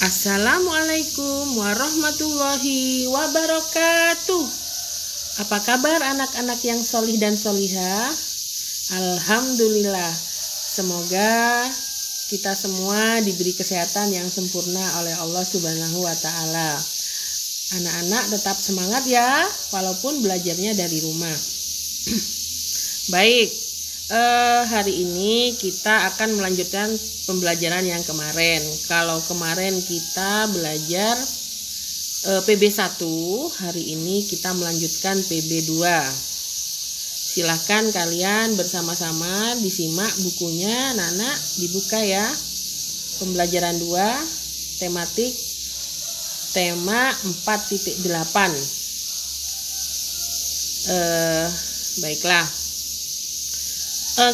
Assalamualaikum warahmatullahi wabarakatuh. Apa kabar anak-anak yang solih dan solihah? Alhamdulillah. Semoga kita semua diberi kesehatan yang sempurna oleh Allah Subhanahu wa Ta'ala. Anak-anak tetap semangat ya, walaupun belajarnya dari rumah. Baik, hari ini kita akan melanjutkan pembelajaran yang kemarin. Kalau kemarin kita belajar PB1, hari ini kita melanjutkan PB2. Silahkan kalian bersama-sama disimak bukunya, anak-anak dibuka ya. Pembelajaran 2, tematik tema 4.8. Baiklah.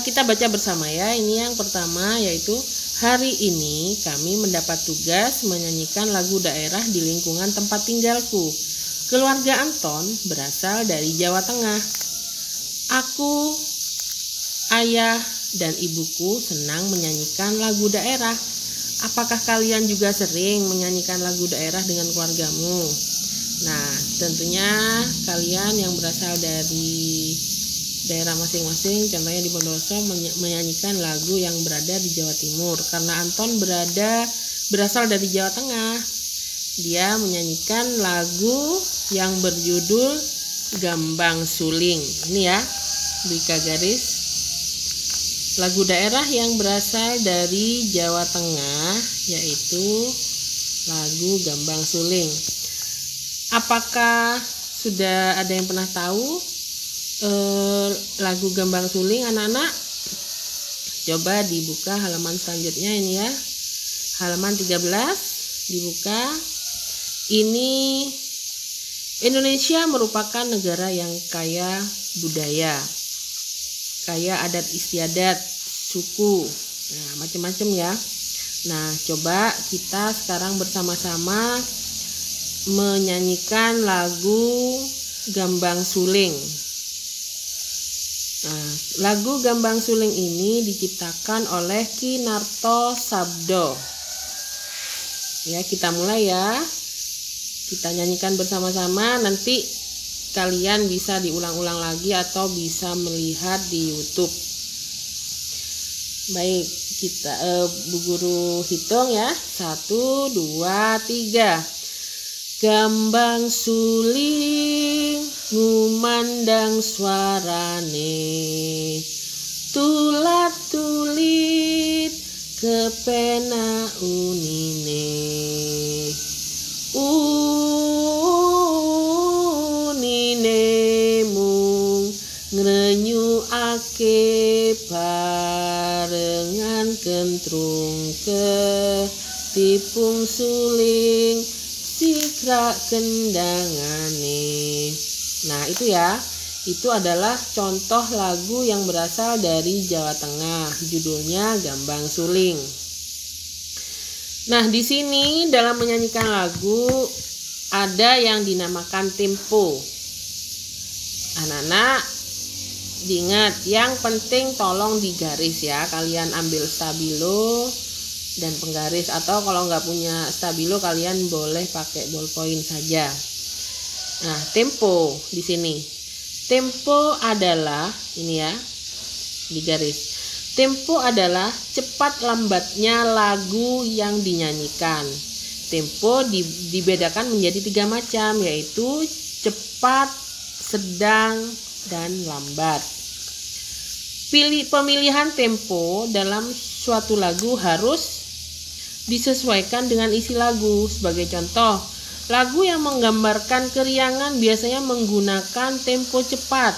Kita baca bersama ya. Ini yang pertama yaitu hari ini kami mendapat tugas menyanyikan lagu daerah di lingkungan tempat tinggalku. Keluarga Anton berasal dari Jawa Tengah. Aku, ayah, dan ibuku senang menyanyikan lagu daerah. Apakah kalian juga sering menyanyikan lagu daerah dengan keluargamu? Nah, tentunya kalian yang berasal dari daerah masing-masing, contohnya di Bondowoso, menyanyikan lagu yang berada di Jawa Timur. Karena Anton berasal dari Jawa Tengah, dia menyanyikan lagu yang berjudul Gambang Suling. Ini ya, bika garis. Lagu daerah yang berasal dari Jawa Tengah yaitu lagu Gambang Suling. Apakah sudah ada yang pernah tahu lagu Gambang Suling, anak-anak? Coba dibuka halaman selanjutnya ini ya, halaman 13 dibuka. Ini Indonesia merupakan negara yang kaya budaya, kaya adat istiadat, suku, nah macam-macam ya. Nah, coba kita sekarang bersama-sama menyanyikan lagu Gambang Suling. Nah, lagu Gambang Suling ini diciptakan oleh Ki Narto Sabdo. Ya, kita mulai ya. Kita nyanyikan bersama-sama, nanti kalian bisa diulang-ulang lagi atau bisa melihat di YouTube. Baik, kita Bu Guru hitung ya. 1, 2, 3. Gambang suling ngumandang suarane, tulat tulit kepena unine, unine mung ngrenyuake barengan kentrung ketipung suling sikra kendangane. Nah, itu ya. Itu adalah contoh lagu yang berasal dari Jawa Tengah. Judulnya Gambang Suling. Nah, di sini dalam menyanyikan lagu ada yang dinamakan tempo. Anak-anak diingat, yang penting tolong digaris ya. Kalian ambil stabilo dan penggaris, atau kalau nggak punya stabilo kalian boleh pakai ballpoint saja. Nah, tempo di sini. Tempo adalah ini ya, digaris. Tempo adalah cepat lambatnya lagu yang dinyanyikan. Tempo dibedakan menjadi 3 macam, yaitu cepat, sedang, dan lambat. Pemilihan tempo dalam suatu lagu harus disesuaikan dengan isi lagu. Sebagai contoh, lagu yang menggambarkan keriangan biasanya menggunakan tempo cepat.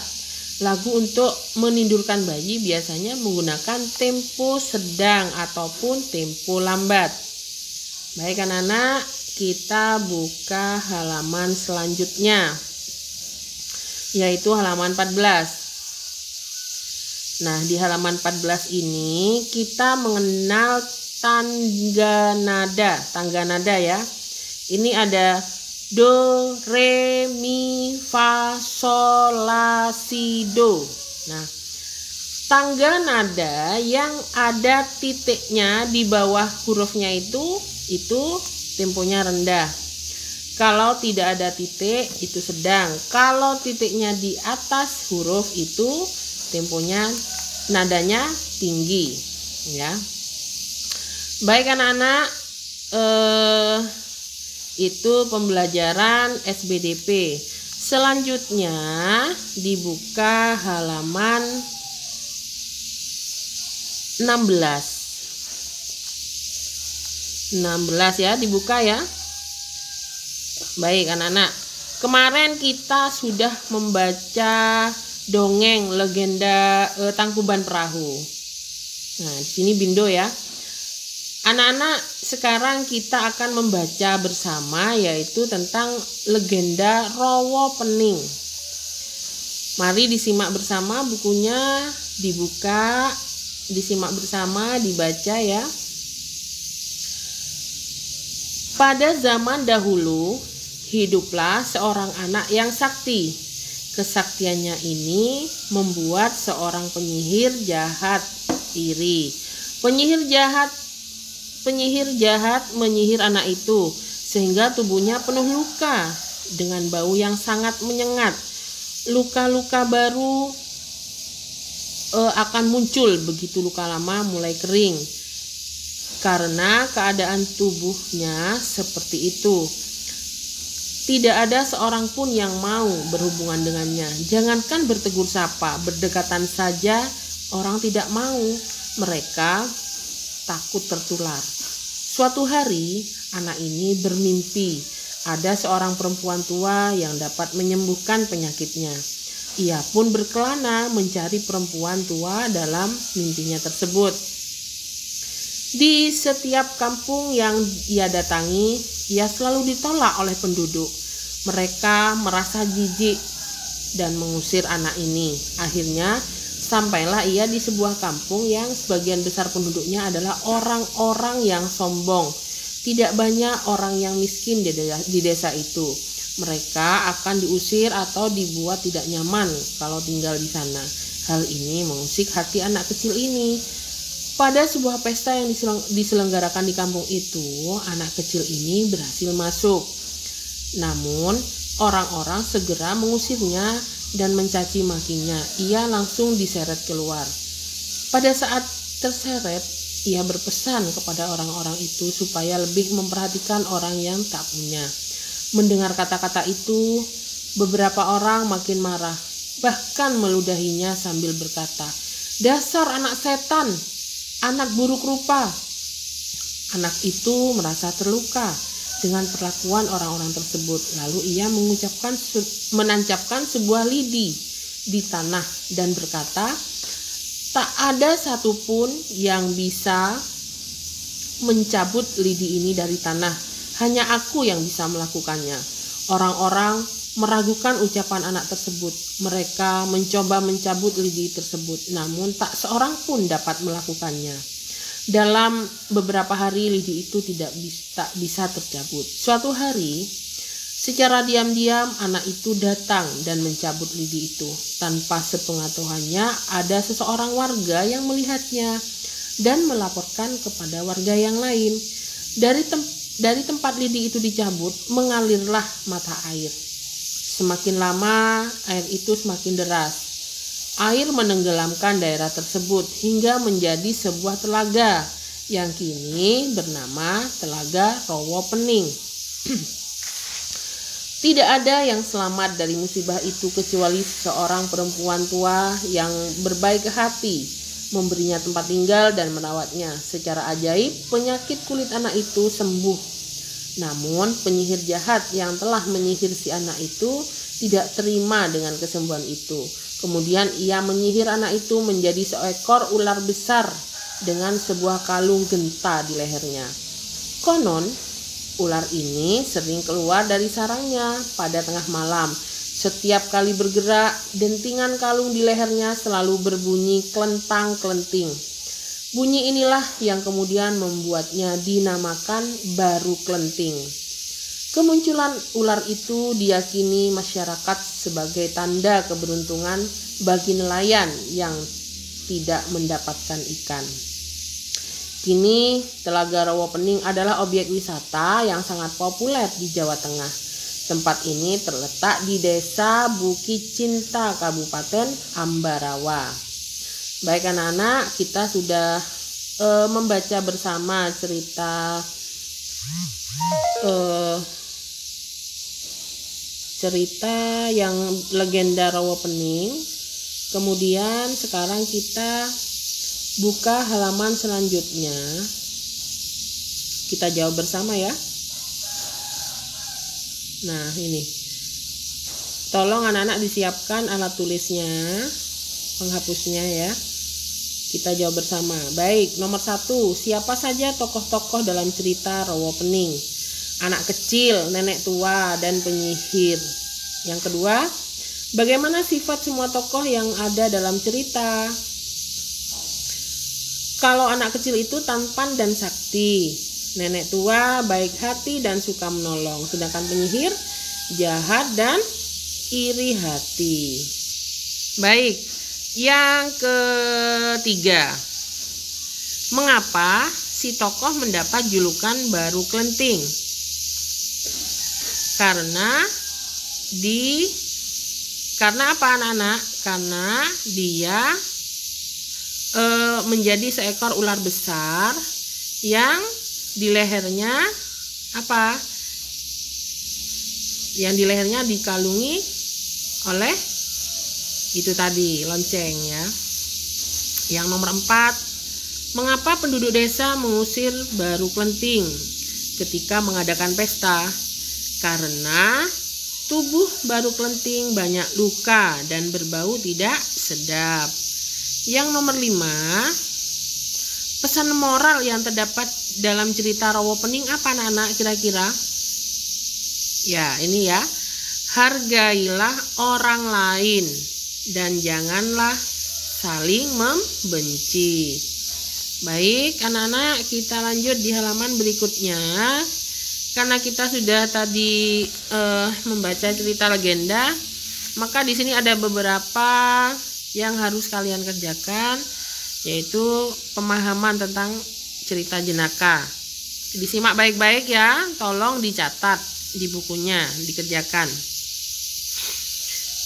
Lagu untuk menidurkan bayi biasanya menggunakan tempo sedang ataupun tempo lambat. Baik anak-anak, kita buka halaman selanjutnya, yaitu halaman 14. Nah, di halaman 14 ini kita mengenal tangga nada ya. Ini ada do, re, mi, fa, sol, la, si, do. Nah, tangga nada yang ada titiknya di bawah hurufnya itu temponya rendah. Kalau tidak ada titik itu sedang. Kalau titiknya di atas huruf itu temponya nadanya tinggi, ya. Baik anak-anak, itu pembelajaran SBDP. Selanjutnya dibuka halaman 16 ya, dibuka ya. Baik anak-anak, kemarin kita sudah membaca dongeng legenda Tangkuban Perahu. Nah, di sini Bindo ya. Anak-anak, sekarang kita akan membaca bersama yaitu tentang legenda Rowo Pening. Mari disimak bersama bukunya, dibuka, disimak bersama, dibaca ya. Pada zaman dahulu, hiduplah seorang anak yang sakti. Kesaktiannya ini membuat seorang penyihir jahat iri. Penyihir jahat menyihir anak itu sehingga tubuhnya penuh luka dengan bau yang sangat menyengat. Luka-luka baru akan muncul begitu luka lama mulai kering. Karena keadaan tubuhnya seperti itu, tidak ada seorang pun yang mau berhubungan dengannya. Jangankan bertegur sapa, berdekatan saja orang tidak mau. Mereka takut tertular. Suatu hari, anak ini bermimpi ada seorang perempuan tua yang dapat menyembuhkan penyakitnya. Ia pun berkelana mencari perempuan tua dalam mimpinya tersebut. Di setiap kampung yang ia datangi, ia selalu ditolak oleh penduduk. Mereka merasa jijik dan mengusir anak ini. Akhirnya sampailah ia di sebuah kampung yang sebagian besar penduduknya adalah orang-orang yang sombong. Tidak banyak orang yang miskin di desa itu. Mereka akan diusir atau dibuat tidak nyaman kalau tinggal di sana. Hal ini mengusik hati anak kecil ini. Pada sebuah pesta yang diselenggarakan di kampung itu, anak kecil ini berhasil masuk. Namun, orang-orang segera mengusirnya dan mencaci makinya. Ia langsung diseret keluar. Pada saat terseret, ia berpesan kepada orang-orang itu supaya lebih memperhatikan orang yang tak punya. Mendengar kata-kata itu, beberapa orang makin marah, bahkan meludahinya sambil berkata, "Dasar anak setan, anak buruk rupa." Anak itu merasa terluka dengan perlakuan orang-orang tersebut. Lalu ia menancapkan sebuah lidi di tanah dan berkata, "Tak ada satupun yang bisa mencabut lidi ini dari tanah. Hanya aku yang bisa melakukannya." Orang-orang meragukan ucapan anak tersebut. Mereka mencoba mencabut lidi tersebut, namun tak seorang pun dapat melakukannya. Dalam beberapa hari lidi itu tak bisa tercabut. Suatu hari, secara diam-diam anak itu datang dan mencabut lidi itu. Tanpa sepengetahuannya, ada seseorang warga yang melihatnya dan melaporkan kepada warga yang lain. Dari tempat lidi itu dicabut, mengalirlah mata air. Semakin lama, air itu semakin deras. Air menenggelamkan daerah tersebut hingga menjadi sebuah telaga yang kini bernama Telaga Rowo Pening. Tidak ada yang selamat dari musibah itu kecuali seorang perempuan tua yang berbaik hati, memberinya tempat tinggal dan merawatnya. Secara ajaib, penyakit kulit anak itu sembuh. Namun, penyihir jahat yang telah menyihir si anak itu tidak terima dengan kesembuhan itu. Kemudian ia menyihir anak itu menjadi seekor ular besar dengan sebuah kalung genta di lehernya. Konon, ular ini sering keluar dari sarangnya pada tengah malam. Setiap kali bergerak, dentingan kalung di lehernya selalu berbunyi kelentang-kelenting. Bunyi inilah yang kemudian membuatnya dinamakan Baru Kelenting. Kemunculan ular itu diyakini masyarakat sebagai tanda keberuntungan bagi nelayan yang tidak mendapatkan ikan. Kini Telaga Rawapening adalah objek wisata yang sangat populer di Jawa Tengah. Tempat ini terletak di Desa Bukit Cinta, Kabupaten Ambarawa. Baik anak-anak, kita sudah membaca bersama cerita yang legenda Rawapening. Kemudian sekarang kita buka halaman selanjutnya. Kita jawab bersama ya. Nah, ini. Tolong anak-anak disiapkan alat tulisnya, penghapusnya ya. Kita jawab bersama. Baik, nomor 1. Siapa saja tokoh-tokoh dalam cerita Rawapening? Anak kecil, nenek tua, dan penyihir. Yang kedua, bagaimana sifat semua tokoh yang ada dalam cerita? Kalau anak kecil itu tampan dan sakti, nenek tua baik hati dan suka menolong, sedangkan penyihir jahat dan iri hati. Baik, yang ketiga, mengapa si tokoh mendapat julukan Baru Klenting? Karena apa anak-anak? Karena dia menjadi seekor ular besar yang di lehernya apa? Yang di lehernya dikalungi oleh itu tadi lonceng ya. Yang nomor 4, mengapa penduduk desa mengusir Baru Klenting ketika mengadakan pesta? Karena tubuh Baru Klenting banyak luka dan berbau tidak sedap. Yang nomor 5, pesan moral yang terdapat dalam cerita Rawapening apa anak-anak kira-kira? Ya, ini ya. Hargailah orang lain dan janganlah saling membenci. Baik, anak-anak, kita lanjut di halaman berikutnya. Karena kita sudah tadi membaca cerita legenda, maka di sini ada beberapa yang harus kalian kerjakan, yaitu pemahaman tentang cerita jenaka. Disimak baik-baik ya, tolong dicatat di bukunya, dikerjakan.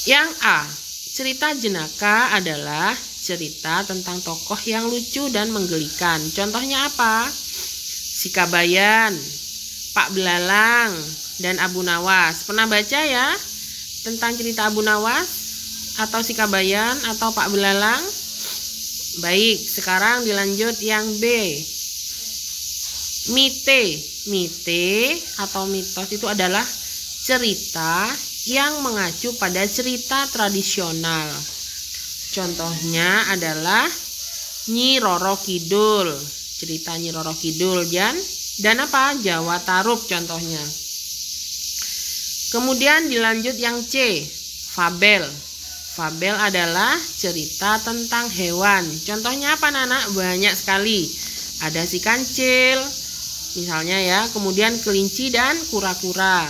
Yang A, cerita jenaka adalah cerita tentang tokoh yang lucu dan menggelikan. Contohnya apa? Si Kabayan, Pak Belalang, dan Abu Nawas. Pernah baca ya tentang cerita Abu Nawas atau si Kabayan atau Pak Belalang? Baik, sekarang dilanjut yang B. Mite atau mitos itu adalah cerita yang mengacu pada cerita tradisional. Contohnya adalah Nyi Roro Kidul, cerita Nyi Roro Kidul dan apa? Jawa Tarup contohnya. Kemudian dilanjut yang C, fabel. Fabel adalah cerita tentang hewan. Contohnya apa anak-anak? Banyak sekali. Ada si kancil, misalnya ya. Kemudian kelinci dan kura-kura.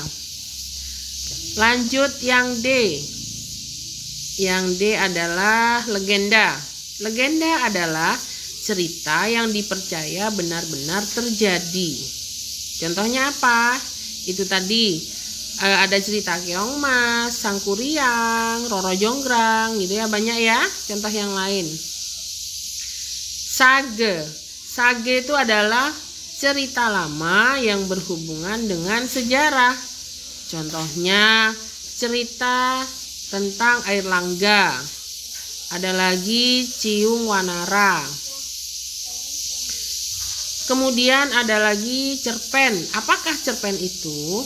Lanjut yang D. Yang D adalah legenda. Legenda adalah cerita yang dipercaya benar-benar terjadi. Contohnya apa? Itu tadi. Ada cerita Keong Mas, Sangkuriang, Roro Jonggrang gitu ya, banyak ya contoh yang lain. Sage. Sage itu adalah cerita lama yang berhubungan dengan sejarah. Contohnya cerita tentang air langga. Ada lagi Ciung Wanara. Kemudian ada lagi cerpen. Apakah cerpen itu?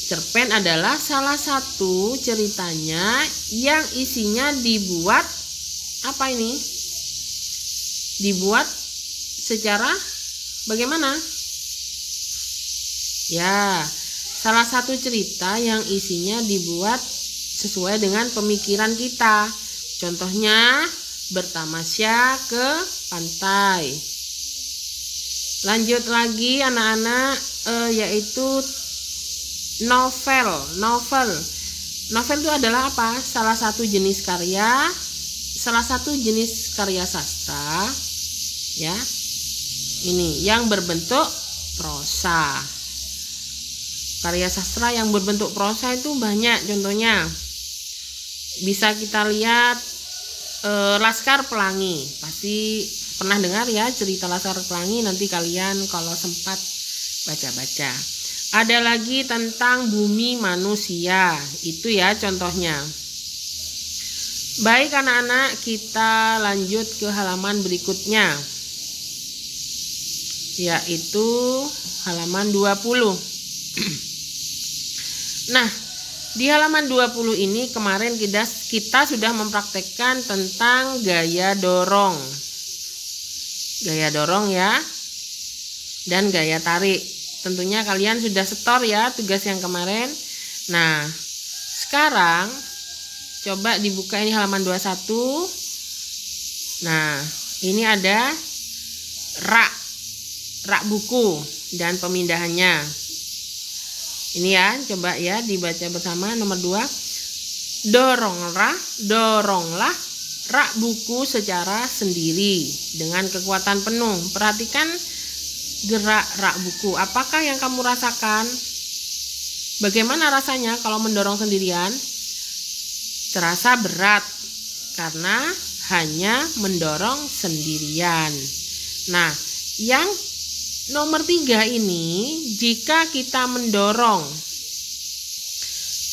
Cerpen adalah salah satu ceritanya yang isinya dibuat apa ini? Dibuat secara bagaimana? Ya, salah satu cerita yang isinya dibuat sesuai dengan pemikiran kita. Contohnya bertamasya ke pantai. Lanjut lagi anak-anak, yaitu novel itu adalah apa? Salah satu jenis karya sastra ya, Ini yang berbentuk prosa. Karya sastra yang berbentuk prosa itu banyak, contohnya bisa kita lihat Laskar Pelangi. Pasti pernah dengar ya cerita Laskar Pelangi, nanti kalian kalau sempat baca-baca. Ada lagi tentang bumi manusia, itu ya contohnya. Baik anak-anak, kita lanjut ke halaman berikutnya, yaitu halaman 20. Nah, di halaman 20 ini kemarin kita sudah mempraktekkan tentang gaya dorong. Gaya dorong ya, dan gaya tarik. Tentunya kalian sudah setor ya tugas yang kemarin. Nah, sekarang coba dibuka ini halaman 21. Nah, ini ada rak buku dan pemindahannya. Ini ya, coba ya dibaca bersama. Nomor 2, doronglah rak buku secara sendiri dengan kekuatan penuh. Perhatikan gerak rak buku. Apakah yang kamu rasakan? Bagaimana rasanya kalau mendorong sendirian? Terasa berat karena hanya mendorong sendirian. Nah, yang nomor 3 ini, jika kita mendorong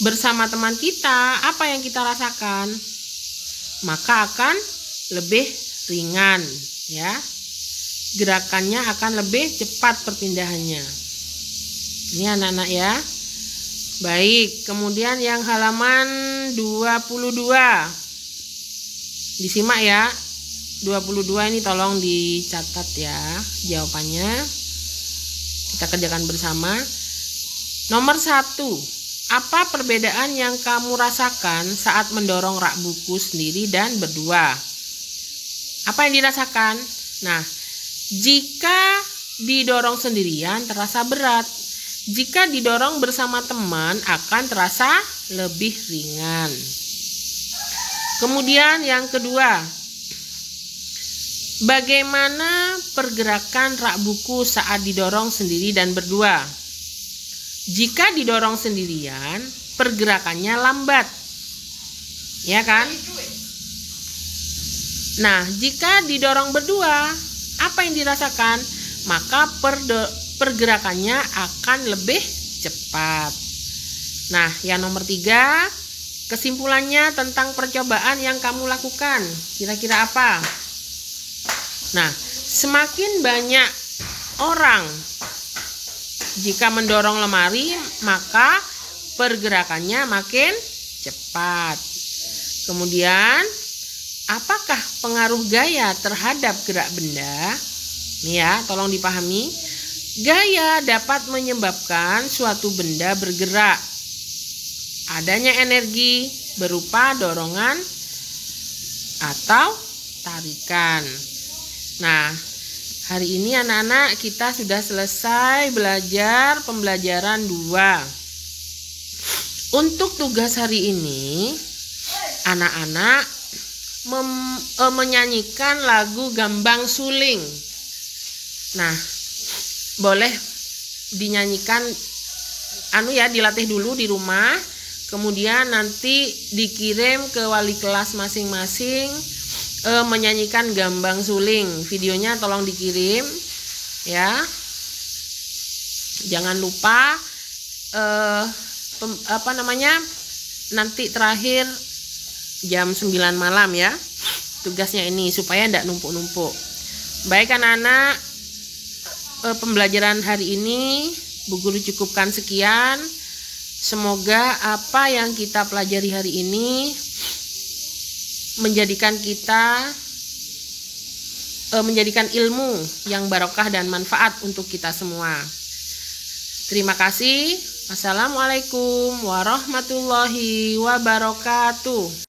bersama teman kita, apa yang kita rasakan? Maka akan lebih ringan ya. Gerakannya akan lebih cepat perpindahannya. Ini anak-anak ya. Baik, kemudian yang halaman 22. Disimak ya. 22 ini tolong dicatat ya jawabannya. Kita kerjakan bersama. Nomor 1, apa perbedaan yang kamu rasakan saat mendorong rak buku sendiri dan berdua? Apa yang dirasakan? Nah, jika didorong sendirian terasa berat. Jika didorong bersama teman akan terasa lebih ringan. Kemudian yang kedua, bagaimana pergerakan rak buku saat didorong sendiri dan berdua? Jika didorong sendirian, pergerakannya lambat. Ya kan? Nah, jika didorong berdua, apa yang dirasakan? Maka pergerakannya akan lebih cepat. Nah, yang nomor 3, kesimpulannya tentang percobaan yang kamu lakukan. Kira-kira apa? Nah, semakin banyak orang jika mendorong lemari, maka pergerakannya makin cepat. Kemudian, apakah pengaruh gaya terhadap gerak benda? Nih ya, tolong dipahami. Gaya dapat menyebabkan suatu benda bergerak. Adanya energi berupa dorongan atau tarikan. Nah, hari ini anak-anak kita sudah selesai belajar pembelajaran 2. Untuk tugas hari ini, anak-anak menyanyikan lagu Gambang Suling. Nah, boleh dinyanyikan dilatih dulu di rumah. Kemudian nanti dikirim ke wali kelas masing-masing menyanyikan Gambang Suling. Videonya tolong dikirim ya. Jangan lupa nanti terakhir jam 9 malam ya tugasnya ini, supaya tidak numpuk-numpuk. Baik anak-anak, pembelajaran hari ini Bu Guru cukupkan sekian. Semoga apa yang kita pelajari hari ini menjadikan ilmu yang barokah dan manfaat untuk kita semua. Terima kasih. Wassalamualaikum warahmatullahi wabarakatuh.